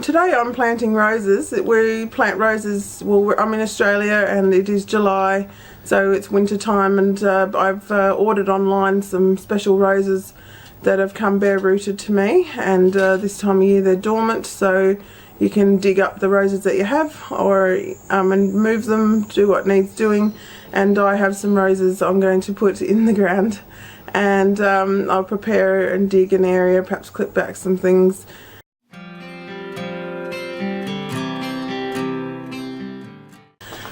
Today I'm planting roses. We plant roses, well, I'm in Australia and it is July, so it's winter time, and I've ordered online some special roses that have come bare rooted to me, and this time of year they're dormant, so you can dig up the roses that you have or and move them, do what needs doing. And I have some roses I'm going to put in the ground, and I'll prepare and dig an area, perhaps clip back some things.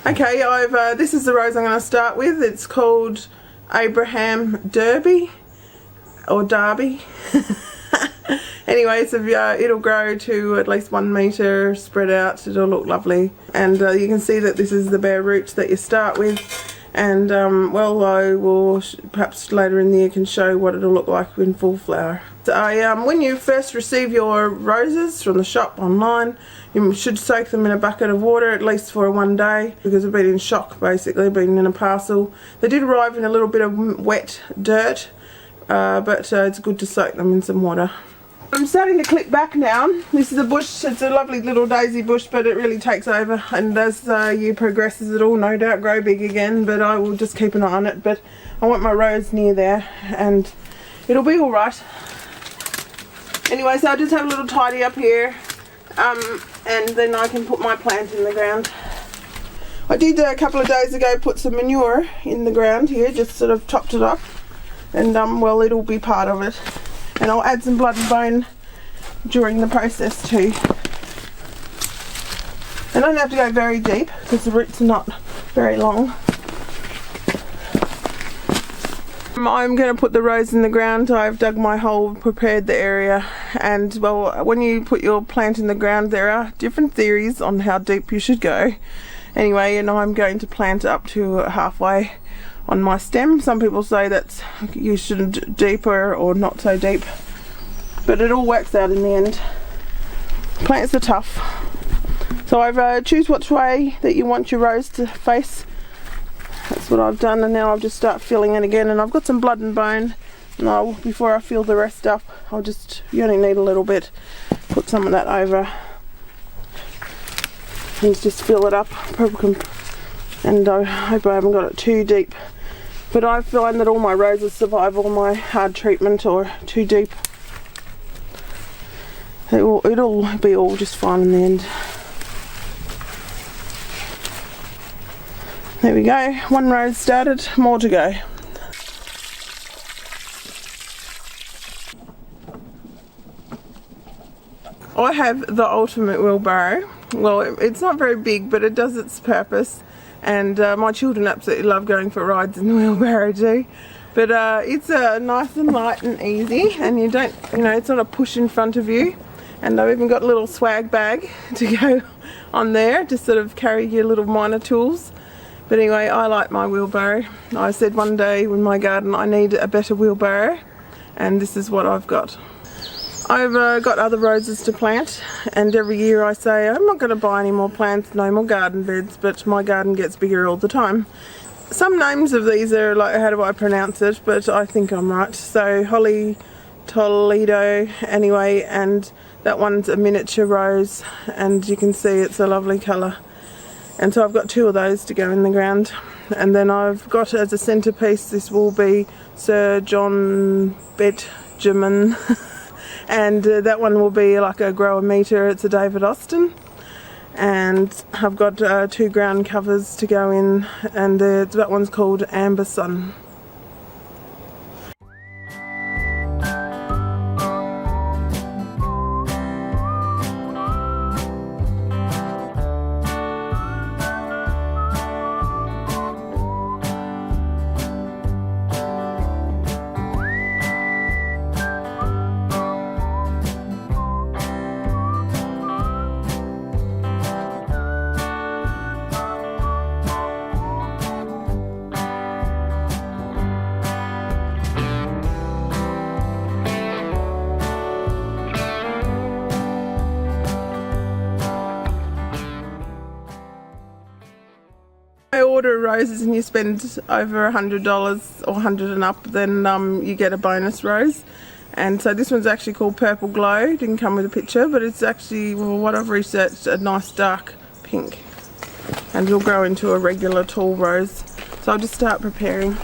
Okay, this is the rose I'm going to start with. It's called Abraham Derby or Derby. Anyway, so it'll grow to at least 1 metre, spread out. It'll look lovely, and you can see that this is the bare roots that you start with. And well, I will perhaps later in the year can show what it'll look like in full flower. So, when you first receive your roses from the shop online, you should soak them in a bucket of water at least for 1 day, because they've been in shock, basically, been in a parcel. They did arrive in a little bit of wet dirt, but it's good to soak them in some water. I'm starting to clip back now. This is a bush, it's a lovely little daisy bush, but it really takes over, and as the year progresses it'll no doubt grow big again, but I will just keep an eye on it. But I want my rose near there and it'll be alright. Anyway, so I'll just have a little tidy up here, and then I can put my plant in the ground. I did a couple of days ago put some manure in the ground here, just sort of topped it up, and well, it'll be part of it. And I'll add some blood and bone during the process too. I don't have to go very deep because the roots are not very long. I'm going to put the rose in the ground. I've dug my hole, prepared the area, and well, when you put your plant in the ground there are different theories on how deep you should go. Anyway, and I'm going to plant up to halfway on my stem. Some people say that you shouldn't deeper or not so deep, but it all works out in the end. Plants are tough, so I've choose which way that you want your rose to face. That's what I've done, and now I'll just start filling it again. And I've got some blood and bone, and before I fill the rest up, you only need a little bit, put some of that over and just fill it up. And I hope I haven't got it too deep, but I find that all my roses survive all my hard treatment or too deep. It'll be all just fine in the end. There we go, 1 rose started, more to go. I have the ultimate wheelbarrow. Well, it's not very big, but it does its purpose. And my children absolutely love going for rides in the wheelbarrow too. But it's nice and light and easy, and you don't, it's not a push in front of you. And I've even got a little swag bag to go on there to sort of carry your little minor tools. But anyway, I like my wheelbarrow. I said one day in my garden I need a better wheelbarrow, and this is what I've got. I've got other roses to plant, and every year I say I'm not going to buy any more plants, no more garden beds, but my garden gets bigger all the time. Some names of these are like, how do I pronounce it, but I think I'm right. So Holly Toledo anyway, and that one's a miniature rose, and you can see it's a lovely colour. And so I've got 2 of those to go in the ground. And then I've got as a centrepiece, this will be Sir John Betjeman. And that one will be like a grow a metre, it's a David Austin. And I've got 2 ground covers to go in, and that one's called Amber Sun. Order roses and you spend over $100 or 100 and up, then you get a bonus rose, And so this one's actually called Purple Glow. Didn't come with a picture, but it's actually, well, what I've researched, a nice dark pink. And it'll grow into a regular tall rose. So I'll just start preparing.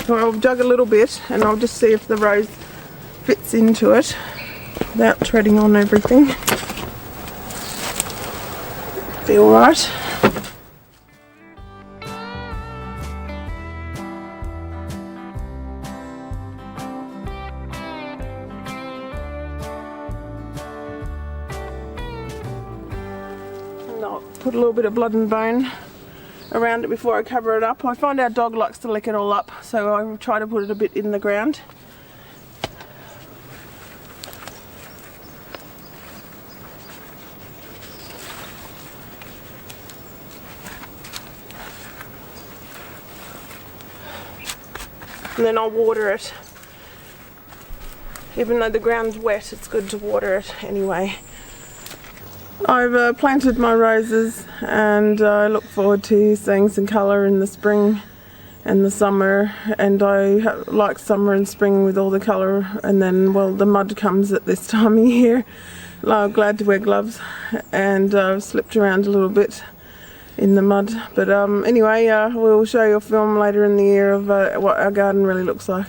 So I'll jug a little bit and I'll just see if the rose fits into it without treading on everything. Feel right. And I'll put a little bit of blood and bone around it before I cover it up. I find our dog likes to lick it all up, so I try to put it a bit in the ground. And then I'll water it. Even though the ground's wet, it's good to water it anyway. I've planted my roses and I look forward to seeing some colour in the spring and the summer, and I like summer and spring with all the colour, and then, well, the mud comes at this time of year. I'm glad to wear gloves, and I've slipped around a little bit in the mud, but anyway, we'll show you a film later in the year of what our garden really looks like.